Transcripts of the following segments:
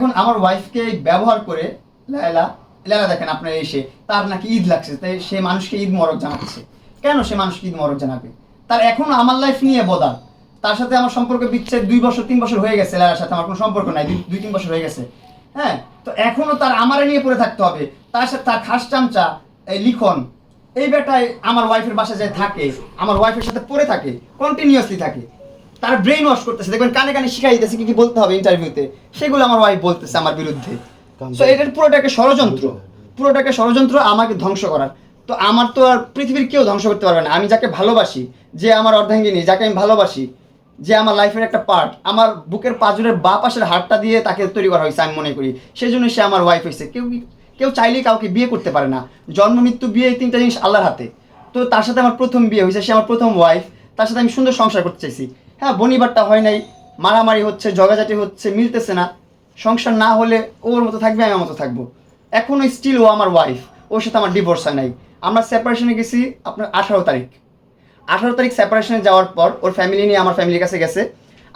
এখন আমার ওয়াইফকে ব্যবহার করে লায়লা লায়লা দেখেন আপনার এসে তার নাকি ঈদ লাগছে, তাই সে মানুষকে ঈদ মরক জানাচ্ছে। কেন সে মানুষকে ঈদ মরক জানাবে? তার এখন আমার লাইফ নিয়ে বদল, তার সাথে আমার সম্পর্ক বিচ্ছেদ 2 বছর 3 বছর হয়ে গেছে, লায়লার সাথে আমার কোনো সম্পর্ক নাই, 2-3 বছর হয়ে গেছে। হ্যাঁ, তো এখনো তার আমারে নিয়ে পড়ে থাকতে হবে। তার সাথে তার খাস চামচা এই লিখন এই বেটায় আমার ওয়াইফের বাসায় যায় থাকে, আমার ওয়াইফের সাথে পড়ে থাকে, কন্টিনিউয়াসলি থাকে। তার ব্রেন ওয়াশ করতেছে, দেখবেন কানে কানে শিখাই দিতেছে কি কি বলতে হবে ইন্টারভিউতে, সেগুলো আমার ওয়াইফ বলতেছে আমার বিরুদ্ধে। সো এটার পুরোটাকে ষড়যন্ত্র, পুরোটাকে ষড়যন্ত্র আমাকে ধ্বংস করার। তো আমার তো আর পৃথিবীর কেউ ধ্বংস করতে পারবে না। আমি যাকে ভালোবাসি, যে আমার অর্ধাঙ্গিনী, যাকে আমি ভালোবাসি, যে আমার লাইফের একটা পার্ট, আমার বুকের পাঁজরের বা পাশের হাড়টা দিয়ে তাকে তৈরি করা হয়েছে আমি মনে করি, সেই জন্য সে আমার ওয়াইফ হয়েছে। কেউ চাইলেই কাউকে বিয়ে করতে পারে না। জন্ম মৃত্যু বিয়ে, এই 3টা জিনিস আল্লাহর হাতে। তো তার সাথে আমার প্রথম বিয়ে হয়েছে, সে আমার প্রথম ওয়াইফ, তার সাথে আমি সুন্দর সংসার করতে চাইছি। হ্যাঁ, বনিবারটা হয় নাই, মারামারি হচ্ছে, ঝগাঝাটি হচ্ছে, মিলতেছে না। সংসার না হলে ওর মতো থাকবে, আমি আমার মতো থাকবো। এখনও স্টিল ও আমার ওয়াইফ, ওর সাথে আমার ডিভোর্স হয় নাই। আমরা সেপারেশনে গেছি আপনার 18 তারিখ। 18 তারিখ সেপারেশনে যাওয়ার পর ওর ফ্যামিলি নিয়ে আমার ফ্যামিলির কাছে গেছে।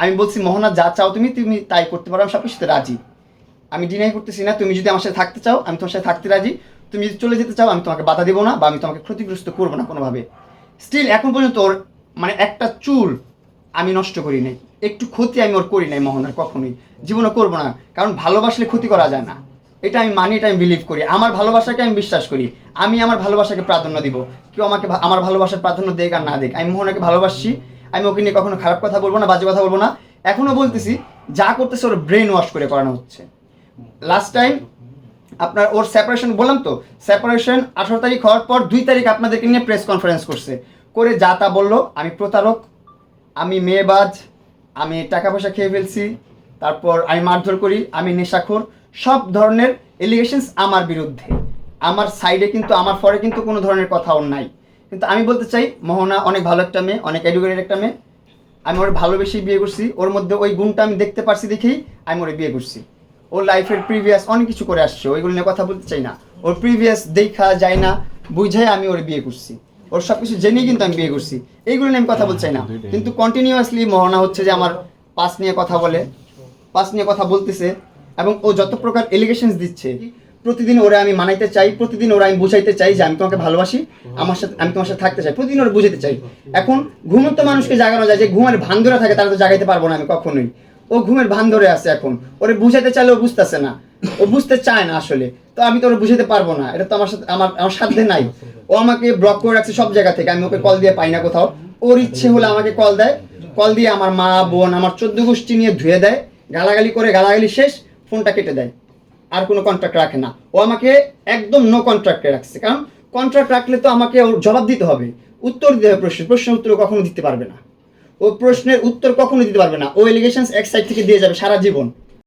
আমি বলছি মোহনা যা চাও তুমি তুমি তাই করতে পারো, আমি সব কিছুতে রাজি। আমি ডিনাই করতেছি না, তুমি যদি আমার সাথে থাকতে চাও আমি তোমার সাথে থাকতে রাজি, তুমি যদি চলে যেতে চাও আমি তোমাকে বাধা দেবো না, বা আমি তোমাকে ক্ষতিগ্রস্ত করবো না কোনোভাবে। স্টিল এখন পর্যন্ত ওর মানে একটা চুল আমি নষ্ট করি নাই, একটু ক্ষতি আমি ওর করি নাই মোহনার, কখনোই জীবনে করবো না। কারণ ভালোবাসলে ক্ষতি করা যায় না, এটা আমি মানি, এটা আমি বিলিভ করি। আমার ভালোবাসাকে আমি বিশ্বাস করি, আমি আমার ভালোবাসাকে প্রাধান্য দিব। কেউ আমাকে আমার ভালোবাসার প্রাধান্য দেখ আর না দেখ, আমি মোহনাকে ভালোবাসি। আমি ওকে নিয়ে কখনো খারাপ কথা বলবো না, বাজে কথা বলবো না। এখনও বলতেছি, যা করতেছে ওর ব্রেন ওয়াশ করে করানো হচ্ছে। লাস্ট টাইম আপনার ওর সেপারেশন বললাম তো, সেপারেশন 18 তারিখ হওয়ার পর 2 তারিখ আপনাদেরকে নিয়ে প্রেস কনফারেন্স করছে, করে যা তা বললো আমি প্রতারক, আমি মেয়েবাজ, আমি টাকা পয়সা খেয়ে ফেলছি, তারপর আমি মারধর করি, আমি নেশাখোর, সব ধরনের এলিগেশনস আমার বিরুদ্ধে। আমার সাইডে কিন্তু, আমার ফরে কিন্তু কোনো ধরনের কথা ওর নাই। কিন্তু আমি বলতে চাই, মোহনা অনেক ভালো একটা মেয়ে, অনেক এডুকেটেড একটা মেয়ে। আমি ওর ভালোবেসেই বিয়ে করছি, ওর মধ্যে ওই গুণটা আমি দেখতে পারছি দেখেই আমি ওরে বিয়ে করছি। ওর লাইফের প্রিভিয়াস অনেক কিছু করে আসছে, ওইগুলো নিয়ে কথা বলতে চাই না। ওর প্রিভিয়াস দেখা যায় না, বুঝাই আমি ওরে বিয়ে করছি, ওর সব কিছু জেনেই কিন্তু আমি বিয়ে করছি। এইগুলো নিয়ে আমি কথা বলতে চাই না। কিন্তু কন্টিনিউয়াসলি মোহনা হচ্ছে যে আমার পাস নিয়ে কথা বলে, পাস নিয়ে কথা বলতেছে, এবং ও যত প্রকার এলিগেশনস দিচ্ছে, প্রতিদিন ওরা আমি মানাইতে চাই, প্রতিদিন ওরা আমি বুঝাইতে চাই যে আমি তোমাকে ভালোবাসি, আমার সাথে আমি তোমার সাথে থাকতে চাই, প্রতিদিন ওরা বুঝাইতে চাই। এখন ঘুমন্ত মানুষকে জাগানো যায়, যে ঘুমের ভান ধরে থাকে তারা তো জাগাইতে পারবো না আমি কখনোই। ও ঘুমের ভান ধরে আছে, এখন ওরে বুঝাইতে চাইলে ও বুঝতেছে না, ও বুঝতে চায় না আসলে। তো আমি তো ওরা বুঝাতে পারবো না, এটা তো আমার সাথে আমার সাধ্যে নাই। ও আমাকে ব্লক করে রাখছে সব জায়গা থেকে, আমি ওকে কল দিয়ে পাই না কোথাও। ওর ইচ্ছে হলে আমাকে কল দেয়, কল দিয়ে আমার মা বোন আমার 14 গোষ্ঠী নিয়ে ধুয়ে দেয়, গালাগালি করে, গালাগালি শেষ ফোনটা কেটে দেয়, আর কোনো কন্ট্রাক্ট রাখে না। ও আমাকে একদম নো কন্ট্রাক্টে রাখছে, কারণ কন্ট্রাক্ট রাখলে তো আমাকে ওর জবাব দিতে হবে, উত্তর দিতে হবে, প্রশ্নের উত্তর কখনো দিতে পারবে না। ও প্রশ্নের উত্তর কখনো দিতে পারবে না, ও এলিগেশনস এক সাইড থেকে দিয়ে যাবে সারা জীবন।